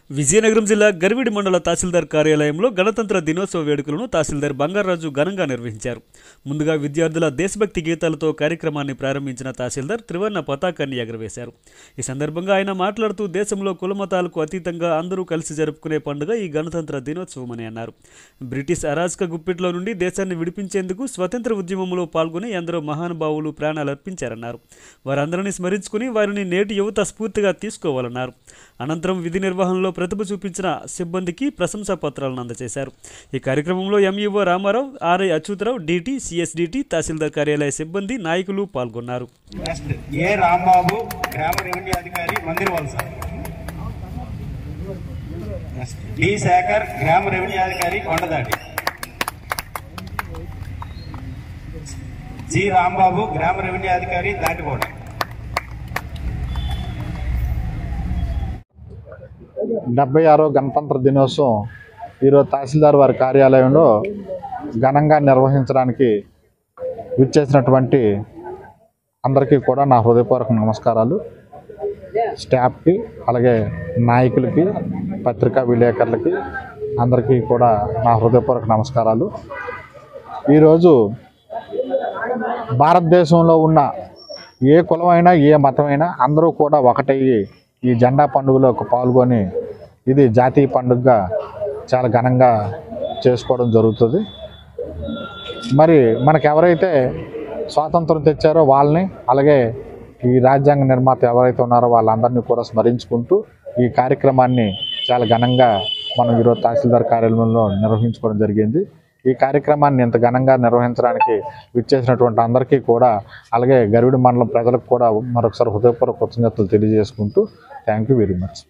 విజయనగరం జిల్లా గర్విడి మండల తహసీల్దార్ కార్యాలయంలో గణతంత్ర దినోత్సవ వేడుకలను తహసీల్దార్ బంగారాజు ఘనంగా నిర్వహించారు. ముందుగా విద్యార్థుల దేశభక్తి గీతాలతో కార్యక్రమాన్ని ప్రారంభించిన తహసీల్దార్ త్రివర్ణ పతాకాన్ని ఎగరవేశారు. ఈ సందర్భంగా ఆయన మాట్లాడుతూ దేశంలో కులమతాలకు అతీతంగా అందరూ కలిసి జరుపుకునే పండుగ ఈ గణతంత్ర దినోత్సవం అని అన్నారు. బ్రిటిష్ అరాచక గుప్పిట్లో నుండి దేశాన్ని విడిపించేందుకు స్వతంత్ర ఉద్యమంలో పాల్గొని ఎందరో మహానుభావులు ప్రాణాలర్పించారన్నారు. వారందరినీ స్మరించుకుని వారిని నేటి యువత స్ఫూర్తిగా తీసుకోవాలన్నారు. అనంతరం విధి నిర్వహణలో ప్రతిభ చూపించిన సిబ్బందికి ప్రశంసా పత్రాలను అందజేశారు. ఈ కార్యక్రమంలో MEO Ramarao, RI Achyutarao, DT, CSDT, tahsildar కార్యాలయ సిబ్బంది, నాయకులు పాల్గొన్నారు. రాంబాబు గ్రామ రెవెన్యూ అధికారి మందిరవలస, డి శేఖర్ గ్రామ రెవెన్యూ అధికారి కొండదాటి, జి రాంబాబు గ్రామ రెవెన్యూ అధికారి దాటికోట. 76వ గణతంత్ర దినోత్సవం ఈరోజు తహసీల్దార్ వారి కార్యాలయంలో ఘనంగా నిర్వహించడానికి విచ్చేసినటువంటి అందరికీ కూడా నా హృదయపూర్వక నమస్కారాలు. స్టాఫ్కి, అలాగే నాయకులకి, పత్రికా విలేకరులకి అందరికీ కూడా నా హృదయపూర్వక నమస్కారాలు. ఈరోజు భారతదేశంలో ఉన్న ఏ కులమైనా, ఏ మతమైనా అందరూ కూడా ఒకటయ్యి ఈ జెండా పండుగలో పాల్గొని ఇది జాతీయ పండుగగా చాలా ఘనంగా చేసుకోవడం జరుగుతుంది. మరి మనకు ఎవరైతే స్వాతంత్రం తెచ్చారో వాళ్ళని, అలాగే ఈ రాజ్యాంగ నిర్మాత ఎవరైతే ఉన్నారో వాళ్ళందరినీ కూడా స్మరించుకుంటూ ఈ కార్యక్రమాన్ని చాలా ఘనంగా మనం ఈరోజు తహసీల్దార్ కార్యాలయంలో నిర్వహించుకోవడం జరిగింది. ఈ కార్యక్రమాన్ని ఇంత ఘనంగా నిర్వహించడానికి విచ్చేసినటువంటి అందరికీ కూడా, అలాగే గర్విడి మండలం ప్రజలకు కూడా మరొకసారి హృదయపూర్వక కృతజ్ఞతలు తెలియజేసుకుంటూ థ్యాంక్ యూ వెరీ మచ్.